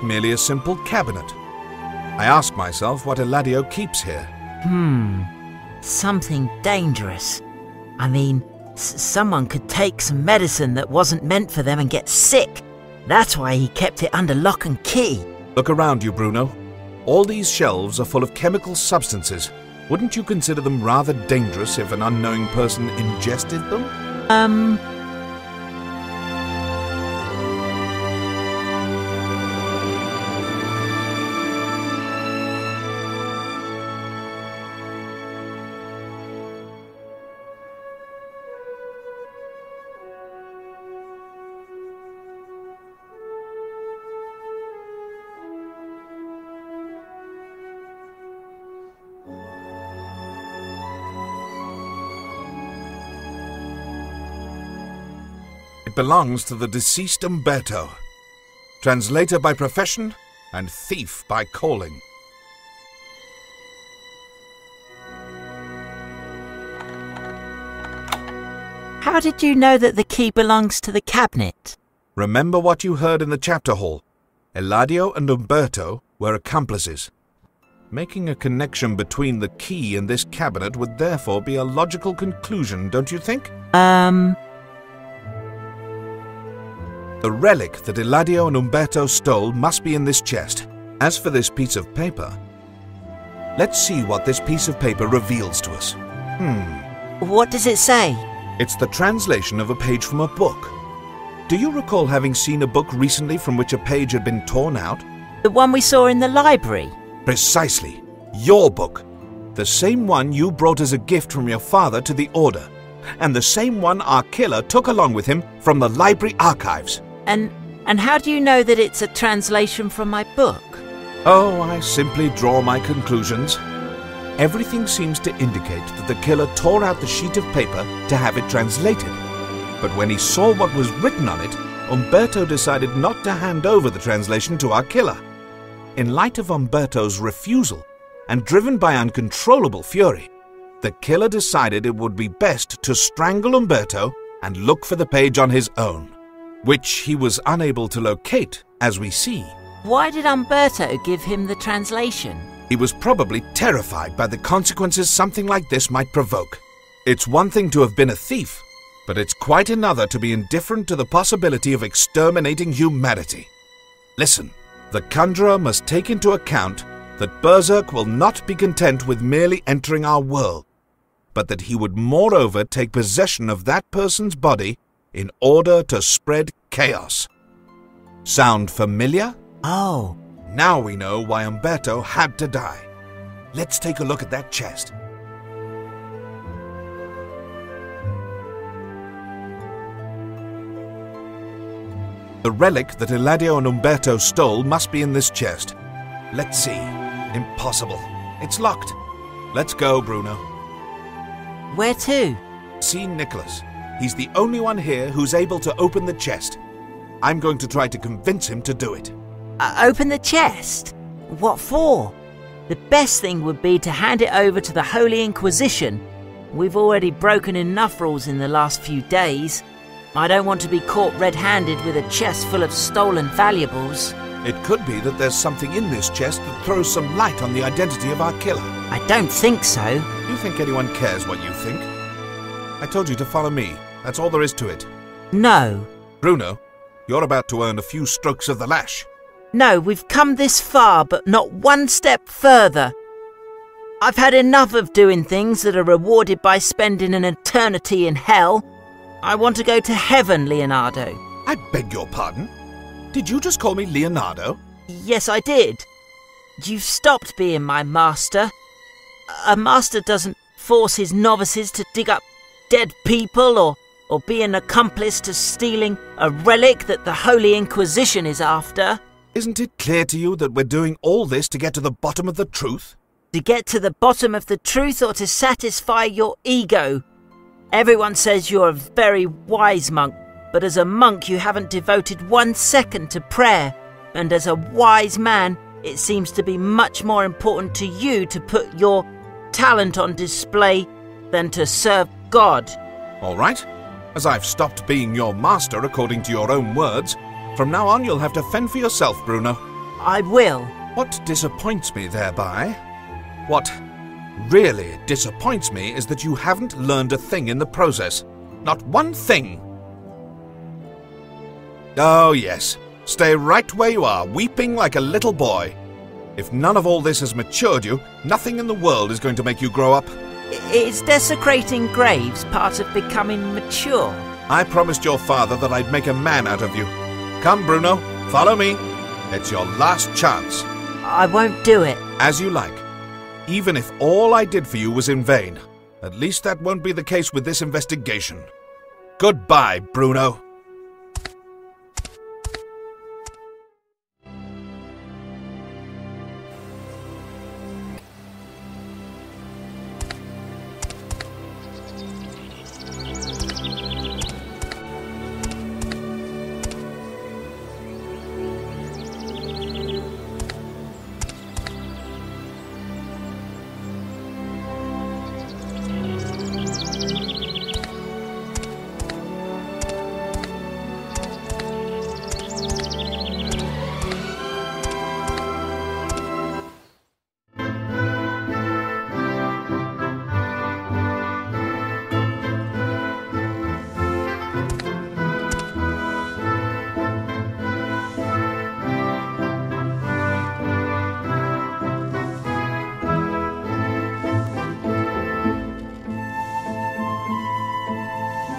merely a simple cabinet. I ask myself what Eladio keeps here. Something dangerous. I mean, someone could take some medicine that wasn't meant for them and get sick. That's why he kept it under lock and key. Look around you, Bruno. All these shelves are full of chemical substances. Wouldn't you consider them rather dangerous if an unknowing person ingested them? It belongs to the deceased Umberto, translator by profession and thief by calling. How did you know that the key belongs to the cabinet? Remember what you heard in the chapter hall. Eladio and Umberto were accomplices. Making a connection between the key and this cabinet would therefore be a logical conclusion, don't you think? The relic that Eladio and Umberto stole must be in this chest. As for this piece of paper, let's see what this piece of paper reveals to us. What does it say? It's the translation of a page from a book. Do you recall having seen a book recently from which a page had been torn out? The one we saw in the library? Precisely. Your book. The same one you brought as a gift from your father to the Order. And the same one our killer took along with him from the library archives. And how do you know that it's a translation from my book? Oh, I simply draw my conclusions. Everything seems to indicate that the killer tore out the sheet of paper to have it translated. But when he saw what was written on it, Umberto decided not to hand over the translation to our killer. In light of Umberto's refusal, and driven by uncontrollable fury, the killer decided it would be best to strangle Umberto and look for the page on his own, which he was unable to locate, as we see. Why did Umberto give him the translation? He was probably terrified by the consequences something like this might provoke. It's one thing to have been a thief, but it's quite another to be indifferent to the possibility of exterminating humanity. Listen, the conjurer must take into account that Berserk will not be content with merely entering our world, but that he would moreover take possession of that person's body in order to spread chaos. Sound familiar? Oh. Now we know why Umberto had to die. Let's take a look at that chest. The relic that Eladio and Umberto stole must be in this chest. Let's see. Impossible. It's locked. Let's go, Bruno. Where to? See Nicholas. He's the only one here who's able to open the chest. I'm going to try to convince him to do it. Open the chest? What for? The best thing would be to hand it over to the Holy Inquisition. We've already broken enough rules in the last few days. I don't want to be caught red-handed with a chest full of stolen valuables. It could be that there's something in this chest that throws some light on the identity of our killer. I don't think so. You think anyone cares what you think? I told you to follow me. That's all there is to it. No. Bruno, you're about to earn a few strokes of the lash. No, we've come this far, but not one step further. I've had enough of doing things that are rewarded by spending an eternity in hell. I want to go to heaven, Leonardo. I beg your pardon? Did you just call me Leonardo? Yes, I did. You've stopped being my master. A master doesn't force his novices to dig up dead people or be an accomplice to stealing a relic that the Holy Inquisition is after. Isn't it clear to you that we're doing all this to get to the bottom of the truth? To get to the bottom of the truth or to satisfy your ego? Everyone says you're a very wise monk, but as a monk you haven't devoted 1 second to prayer, and as a wise man it seems to be much more important to you to put your talent on display than to serve God. All right. As I've stopped being your master according to your own words, from now on you'll have to fend for yourself, Bruno. I will. What disappoints me thereby? What really disappoints me is that you haven't learned a thing in the process. Not one thing. Oh yes, stay right where you are, weeping like a little boy. If none of all this has matured you, nothing in the world is going to make you grow up. Is desecrating graves part of becoming mature? I promised your father that I'd make a man out of you. Come, Bruno, follow me. It's your last chance. I won't do it. As you like. Even if all I did for you was in vain, at least that won't be the case with this investigation. Goodbye, Bruno.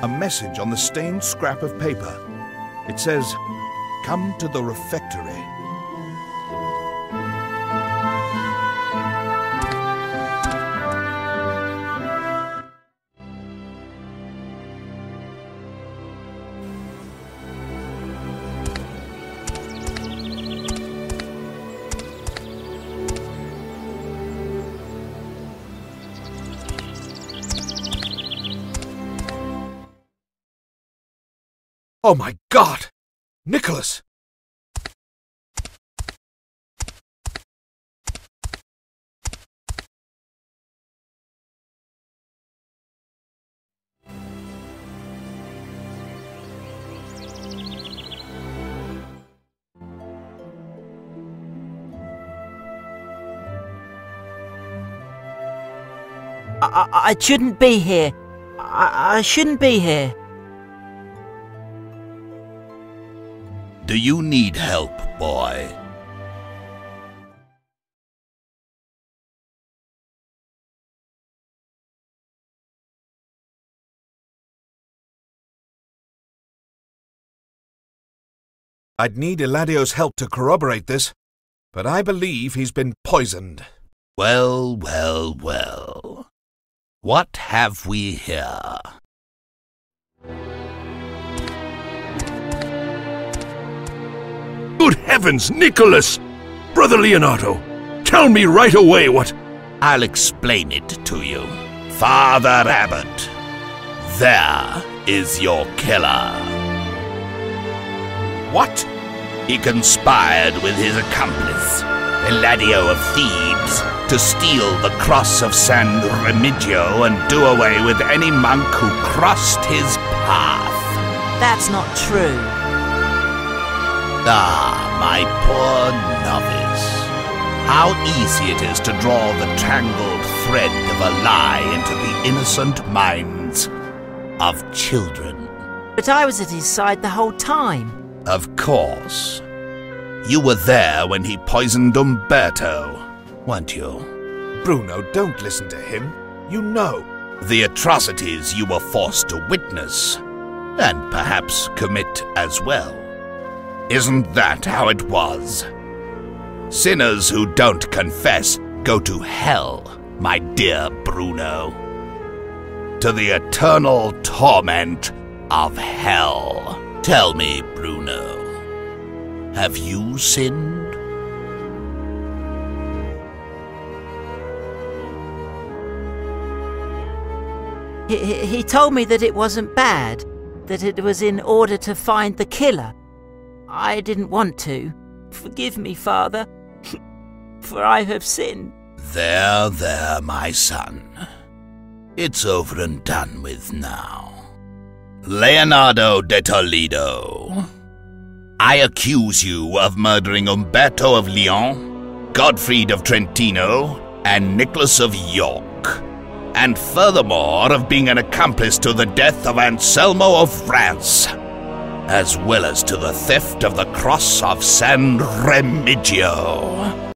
A message on the stained scrap of paper. It says, "Come to the refectory." Oh my God! Nicholas! I shouldn't be here. I shouldn't be here. Do you need help, boy? I'd need Eladio's help to corroborate this, but I believe he's been poisoned. Well, well, well. What have we here? Good heavens, Nicholas! Brother Leonardo, tell me right away what... I'll explain it to you. Father Abbot, there is your killer. What? He conspired with his accomplice, Eladio of Thebes, to steal the cross of San Remigio and do away with any monk who crossed his path. That's not true. Ah, my poor novice. How easy it is to draw the tangled thread of a lie into the innocent minds of children. But I was at his side the whole time. Of course. You were there when he poisoned Umberto, weren't you? Bruno, don't listen to him. You know. The atrocities you were forced to witness, and perhaps commit as well. Isn't that how it was? Sinners who don't confess go to hell, my dear Bruno. To the eternal torment of hell. Tell me, Bruno, have you sinned? He told me that it wasn't bad, that it was in order to find the killer. I didn't want to. Forgive me, Father, for I have sinned. There, there, my son. It's over and done with now. Leonardo de Toledo, I accuse you of murdering Umberto of Lyon, Godfried of Trentino, and Nicholas of York, and furthermore of being an accomplice to the death of Anselmo of France, as well as to the theft of the cross of San Remigio.